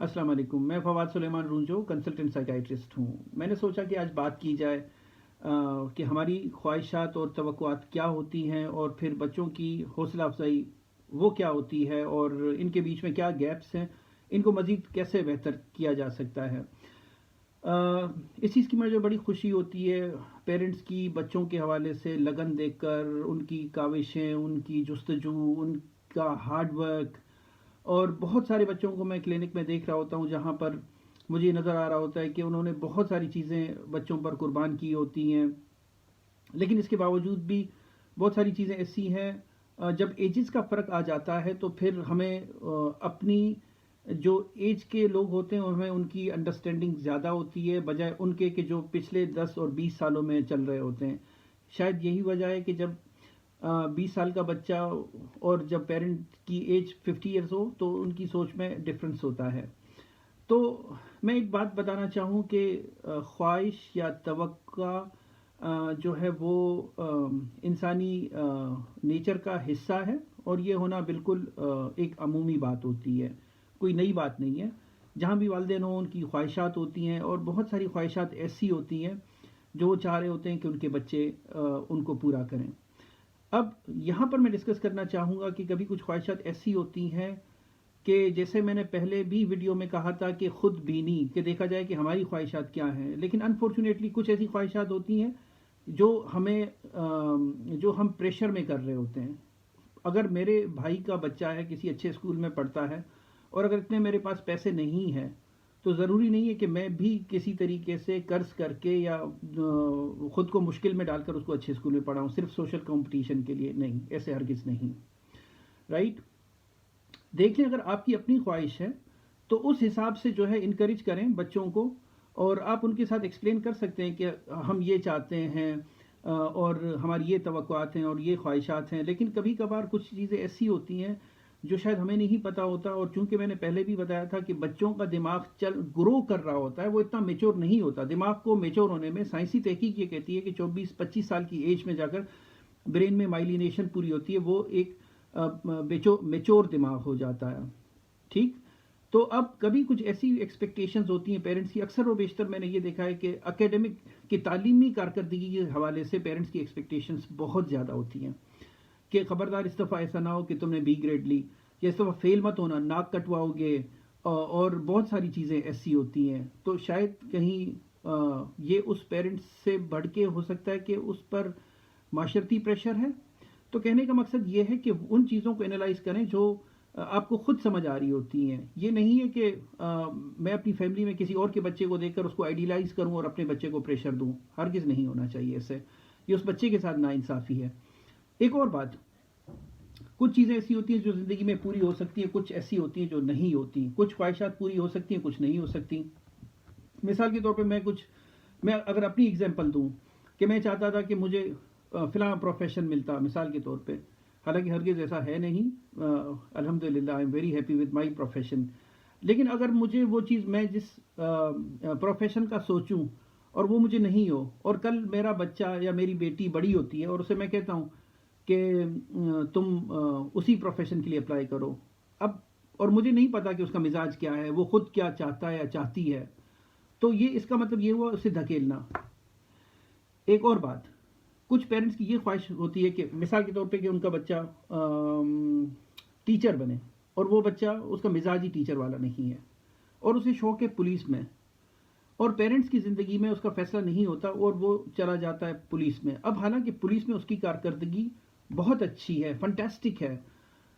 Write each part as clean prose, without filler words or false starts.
अस्सलाम वालेकुम। मैं फवाद सुलेमान रूंजो कंसल्टेंट साइकाइट्रिस्ट हूँ। मैंने सोचा कि आज बात की जाए कि हमारी ख्वाहिशात और तवक्कुआत क्या होती हैं और फिर बच्चों की हौसला अफजाई वो क्या होती है और इनके बीच में क्या गैप्स हैं, इनको मज़ीद कैसे बेहतर किया जा सकता है। इस चीज़ की मुझे बड़ी खुशी होती है पेरेंट्स की बच्चों के हवाले से लगन देखकर, उनकी काविशें, उनकी जुस्तजू, उनका हार्ड वर्क। और बहुत सारे बच्चों को मैं क्लिनिक में देख रहा होता हूँ जहाँ पर मुझे नज़र आ रहा होता है कि उन्होंने बहुत सारी चीज़ें बच्चों पर कुर्बान की होती हैं, लेकिन इसके बावजूद भी बहुत सारी चीज़ें ऐसी हैं। जब एजेस का फ़र्क आ जाता है तो फिर हमें अपनी जो एज के लोग होते हैं उनमें उनकी अंडरस्टैंडिंग ज़्यादा होती है बजाय उनके कि जो पिछले 10 और 20 सालों में चल रहे होते हैं। शायद यही वजह है कि जब 20 साल का बच्चा और जब पेरेंट की एज 50 ईयर्स हो तो उनकी सोच में डिफरेंस होता है। तो मैं एक बात बताना चाहूँ कि ख्वाहिश या तवक्का जो है वो इंसानी नेचर का हिस्सा है और ये होना बिल्कुल एक अमूमी बात होती है, कोई नई बात नहीं है। जहाँ भी वालिदैन हों उनकी ख्वाहिशात होती हैं और बहुत सारी ख्वाहिशात ऐसी होती हैं जो वो चाह रहे होते हैं कि उनके बच्चे उनको पूरा करें। अब यहाँ पर मैं डिस्कस करना चाहूँगा कि कभी कुछ ख्वाहिशात ऐसी होती हैं कि जैसे मैंने पहले भी वीडियो में कहा था कि खुद बीनी कि देखा जाए कि हमारी ख्वाहिशात क्या हैं, लेकिन अनफॉर्चुनेटली कुछ ऐसी ख्वाहिशात होती हैं जो हमें जो हम प्रेशर में कर रहे होते हैं। अगर मेरे भाई का बच्चा है, किसी अच्छे स्कूल में पढ़ता है और अगर इतने मेरे पास पैसे नहीं हैं तो ज़रूरी नहीं है कि मैं भी किसी तरीके से कर्ज करके या ख़ुद को मुश्किल में डालकर उसको अच्छे स्कूल में पढ़ाऊँ सिर्फ सोशल कंपटीशन के लिए। नहीं, ऐसे हरगिज़ नहीं। राइट। देख लें, अगर आपकी अपनी ख्वाहिश है तो उस हिसाब से जो है इनकरेज करें बच्चों को और आप उनके साथ एक्सप्लेन कर सकते हैं कि हम ये चाहते हैं और हमारी ये तवक्कुआत हैं और ये ख्वाहिशात हैं। लेकिन कभी कभार कुछ चीज़ें ऐसी होती हैं जो शायद हमें नहीं पता होता और चूंकि मैंने पहले भी बताया था कि बच्चों का दिमाग चल ग्रो कर रहा होता है, वो इतना मेच्योर नहीं होता। दिमाग को मेच्योर होने में साइंसी तहकीक ये कहती है कि 24-25 साल की एज में जाकर ब्रेन में माइलिनेशन पूरी होती है, वो एक मेच्योर दिमाग हो जाता है। ठीक। तो अब कभी कुछ ऐसी एक्सपेक्टेशंस होती हैं पेरेंट्स की, अक्सर और बेशतर मैंने ये देखा है कि एकेडमिक की तालीमी कारकर्दगी के हवाले से पेरेंट्स की एक्सपेक्टेशंस बहुत ज़्यादा होती हैं कि खबरदार इस दफ़ा ऐसा ना हो कि तुमने बी ग्रेड ली, या इस दफ़ा फेल मत होना, नाक कटवाओगे, और बहुत सारी चीज़ें ऐसी होती हैं। तो शायद कहीं ये उस पेरेंट्स से बढ़ के हो सकता है कि उस पर माशरती प्रेशर है। तो कहने का मकसद ये है कि उन चीज़ों को एनालाइज करें जो आपको खुद समझ आ रही होती हैं। ये नहीं है कि मैं अपनी फैमिली में किसी और के बच्चे को देखकर उसको आइडियलाइज करूं और अपने बच्चे को प्रेशर दूं। हरगिज़ नहीं होना चाहिए इससे, ये उस बच्चे के साथ नाइंसाफ़ी है। एक और बात, कुछ चीज़ें ऐसी होती हैं जो ज़िंदगी में पूरी हो सकती हैं, कुछ ऐसी होती हैं जो नहीं होती। कुछ ख्वाहिशात पूरी हो सकती हैं, कुछ नहीं हो सकती। मिसाल के तौर पे मैं अगर अपनी एग्जांपल दूं कि मैं चाहता था कि मुझे फ़िलहाल प्रोफेशन मिलता, मिसाल के तौर पे, हालांकि हरगिज़ ऐसा है नहीं। अल्हम्दुलिल्लाह, I am very happy with my profession. लेकिन अगर मुझे वो चीज़, मैं जिस प्रोफेशन का सोचूं और वो मुझे नहीं हो, और कल मेरा बच्चा या मेरी बेटी बड़ी होती है और उसे मैं कहता हूँ कि तुम उसी प्रोफेशन के लिए अप्लाई करो, अब और मुझे नहीं पता कि उसका मिजाज क्या है, वो खुद क्या चाहता है या चाहती है, तो ये इसका मतलब ये हुआ उसे धकेलना। एक और बात, कुछ पेरेंट्स की ये ख्वाहिश होती है कि मिसाल के तौर पे कि उनका बच्चा टीचर बने और वो बच्चा, उसका मिजाज ही टीचर वाला नहीं है और उसे शौक है पुलिस में, और पेरेंट्स की ज़िंदगी में उसका फैसला नहीं होता और वो चला जाता है पुलिस में। अब हालांकि पुलिस में उसकी कारकर्दगी बहुत अच्छी है, फंटेस्टिक है,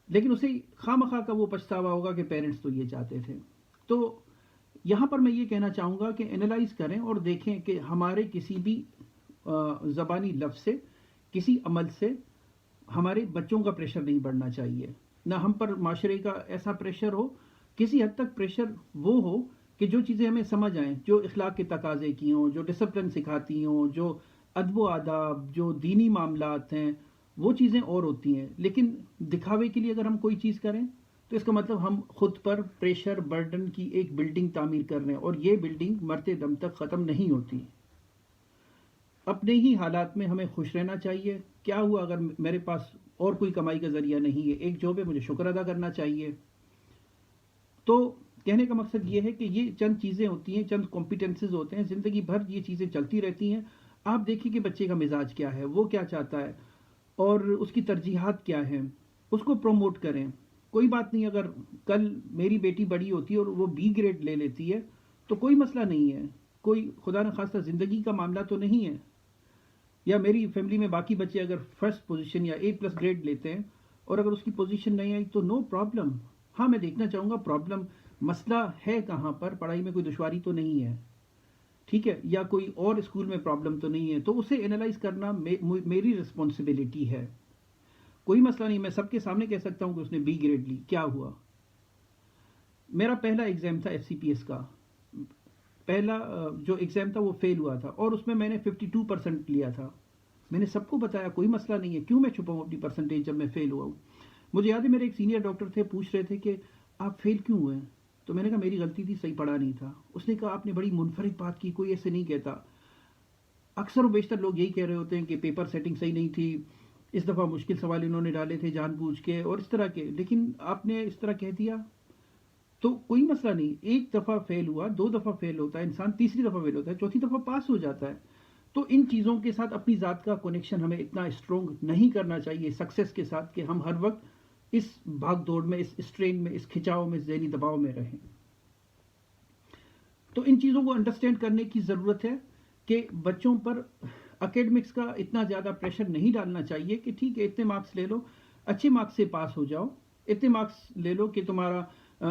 लेकिन उसे खामखा का वो पछतावा होगा कि पेरेंट्स तो ये चाहते थे। तो यहाँ पर मैं ये कहना चाहूँगा कि एनालाइज करें और देखें कि हमारे किसी भी ज़बानी लफ्ज़ से, किसी अमल से हमारे बच्चों का प्रेशर नहीं बढ़ना चाहिए, ना हम पर माशरे का ऐसा प्रेशर हो। किसी हद तक प्रेशर वो हो कि जो चीज़ें हमें समझ आएँ, जो इखलाक के तकाज़े की हों, जो डिसिप्लिन सिखाती हों, जो अदब व आदाब, जो दीनी मामलात हैं, वो चीज़ें और होती हैं। लेकिन दिखावे के लिए अगर हम कोई चीज़ करें तो इसका मतलब हम खुद पर प्रेशर बर्डन की एक बिल्डिंग तामीर कर रहे हैं और ये बिल्डिंग मरते दम तक ख़त्म नहीं होती। अपने ही हालात में हमें खुश रहना चाहिए। क्या हुआ अगर मेरे पास और कोई कमाई का ज़रिया नहीं है, एक जॉब है, मुझे शुक्र अदा करना चाहिए। तो کہنے کا مقصد یہ ہے کہ یہ چند چیزیں ہوتی ہیں، چند کمپیٹنسز ہوتے ہیں، زندگی بھر یہ چیزیں چلتی رہتی ہیں. آپ دیکھیں کہ بچے کا مزاج کیا ہے، وہ کیا چاہتا ہے اور اس کی ترجیحات کیا ہیں، اس کو پروموٹ کریں. کوئی بات نہیں، اگر کل میری بیٹی بڑی ہوتی ہے اور وہ بی گریڈ لے لیتی ہے تو کوئی مسئلہ نہیں ہے، کوئی خدا نخواستہ زندگی کا معاملہ تو نہیں ہے. یا میری فیملی میں باقی بچے اگر فرسٹ پوزیشن یا اے پلس گریڈ لیتے ہیں اور اگر اس کی پوزیشن نہیں آئی تو نو پرابلم. ہاں میں دیکھنا چاہوں گا پرابلم، مسئلہ ہے کہاں پر، پڑھائی میں کوئی دشواری تو نہیں ہے، ٹھیک ہے، یا کوئی اور اسکول میں پرابلم تو نہیں ہے، تو اسے انالائز کرنا میری رسپانسبلٹی ہے. کوئی مسئلہ نہیں، میں سب کے سامنے کہہ سکتا ہوں کہ اس نے بی گریڈ لی، کیا ہوا. میرا پہلا ایگزام تھا ایف سی پی ایس کا، پہلا جو ایگزام تھا وہ فیل ہوا تھا اور اس میں میں نے 52% لیا تھا. میں نے سب کو بتایا کوئی مسئلہ نہیں ہے، کیوں میں چھپاؤں اپنی پرسنٹیج جب میں فیل ہوا ہوں. مجھے یاد ہے میرے ایک سینئر ڈاکٹر تھے، پوچھ رہے تھے کہ آپ فیل کیوں ہوئے؟ تو میں نے کہا میری غلطی تھی، صحیح پڑھا نہیں تھا. اس نے کہا آپ نے بڑی منفرد بات کی، کوئی ایسے نہیں کہتا. اکثر و بیشتر لوگ یہی کہہ رہے ہوتے ہیں کہ پیپر سیٹنگ صحیح نہیں تھی، اس دفعہ مشکل سوال انہوں نے ڈالے تھے جان بوجھ کے اور اس طرح کے، لیکن آپ نے اس طرح کہہ دیا تو کوئی مسئلہ نہیں. ایک دفعہ فیل ہوا، دو دفعہ فیل ہوتا ہے انسان، تیسری دفعہ فیل ہوتا ہے، چوتھی دفعہ پاس ہو جاتا ہے. تو ان چیزوں کے ساتھ اپنی ذات کا کنیکشن ہمیں اتنا اسٹرانگ نہیں کرنا چاہیے سکسیس کے ساتھ کہ ہم ہر وقت اس بھاگ دوڑ میں، اس اسٹرین میں، اس کھچاؤ میں، ذہنی دباؤ میں رہیں. تو ان چیزوں کو انڈرسٹینڈ کرنے کی ضرورت ہے کہ بچوں پر اکیڈمکس کا اتنا زیادہ پریشر نہیں ڈالنا چاہیے کہ ٹھیک ہے اتنے مارکس لے لو، اچھے مارکس سے پاس ہو جاؤ، اتنے مارکس لے لو کہ تمہارا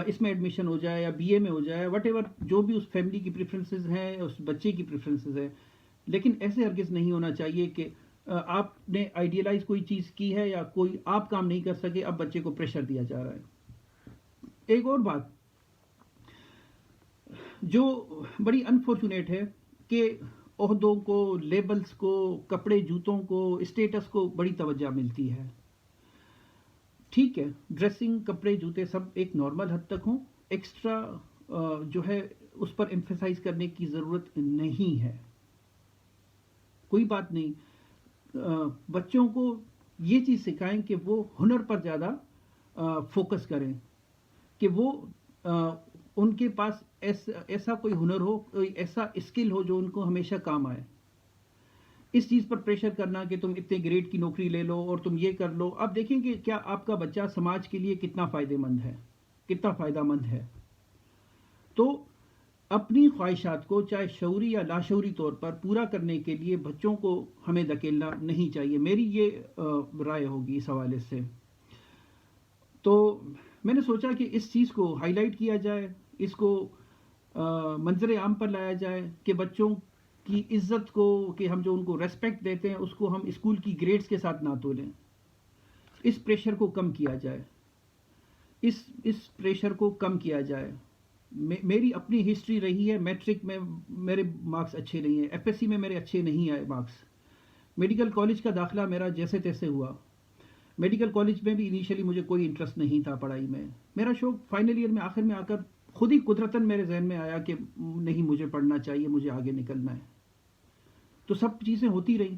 اس میں ایڈمیشن ہو جائے یا بی اے میں ہو جائے، وٹ ایور جو بھی اس فیملی کی پریفرنسز ہیں، اس بچے کی پریفرنسز ہیں. لیکن ایسے ہرگز نہیں ہونا چاہیے کہ آپ نے آئیڈیلائز کوئی چیز کی ہے یا کوئی آپ کام نہیں کر سکے، اب بچے کو پریشر دیا جا رہا ہے. ایک اور بات جو بڑی انفارچونیٹ ہے کہ عہدوں کو، لیبلز کو، کپڑے جوتوں کو، اسٹیٹس کو بڑی توجہ ملتی ہے. ٹھیک ہے، ڈریسنگ، کپڑے، جوتے سب ایک نارمل حد تک ہوں، ایکسٹرا جو ہے اس پر ایمفیسائز کرنے کی ضرورت نہیں ہے. کوئی بات نہیں، بچوں کو یہ چیز سکھائیں کہ وہ ہنر پر زیادہ فوکس کریں، کہ وہ ان کے پاس ایسا کوئی ہنر ہو، کوئی ایسا اسکل ہو جو ان کو ہمیشہ کام آئے. اس چیز پر پریشر کرنا کہ تم اتنے گریڈ کی نوکری لے لو اور تم یہ کر لو، آپ دیکھیں کہ کیا آپ کا بچہ سماج کے لیے کتنا فائدہ مند ہے، کتنا فائدہ مند ہے. تو اپنی خواہشات کو چاہے شعوری یا لاشعوری طور پر پورا کرنے کے لیے بچوں کو ہمیں دھکیلنا نہیں چاہیے. میری یہ رائے ہوگی اس حوالے سے. تو میں نے سوچا کہ اس چیز کو ہائی لائٹ کیا جائے، اس کو منظر عام پر لایا جائے کہ بچوں کی عزت کو، کہ ہم جو ان کو ریسپیکٹ دیتے ہیں اس کو ہم اسکول کی گریڈز کے ساتھ نہ تولیں. اس پریشر کو کم کیا جائے، اس پریشر کو کم کیا جائے. میری اپنی ہسٹری رہی ہے، میٹرک میں میرے مارکس اچھے نہیں ہیں، ایف ایس سی میں میرے اچھے نہیں آئے مارکس، میڈیکل کالج کا داخلہ میرا جیسے تیسے ہوا. میڈیکل کالج میں بھی انیشلی مجھے کوئی انٹرسٹ نہیں تھا پڑھائی میں. میرا شوق فائنل ایئر میں آخر میں آ کر خود ہی قدرتاً میرے ذہن میں آیا کہ نہیں، مجھے پڑھنا چاہیے، مجھے آگے نکلنا ہے. تو سب چیزیں ہوتی رہیں،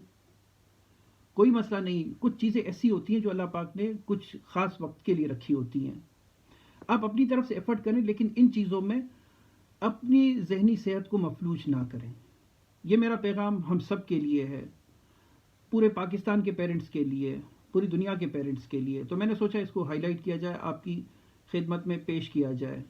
کوئی مسئلہ نہیں. کچھ چیزیں ایسی ہوتی ہیں جو اللہ پاک نے کچھ خاص وقت کے لیے رکھی ہوتی ہیں. آپ اپنی طرف سے ایفرٹ کریں لیکن ان چیزوں میں اپنی ذہنی صحت کو مفلوج نہ کریں. یہ میرا پیغام ہم سب کے لیے ہے، پورے پاکستان کے پیرنٹس کے لیے، پوری دنیا کے پیرنٹس کے لیے. تو میں نے سوچا اس کو ہائی لائٹ کیا جائے، آپ کی خدمت میں پیش کیا جائے.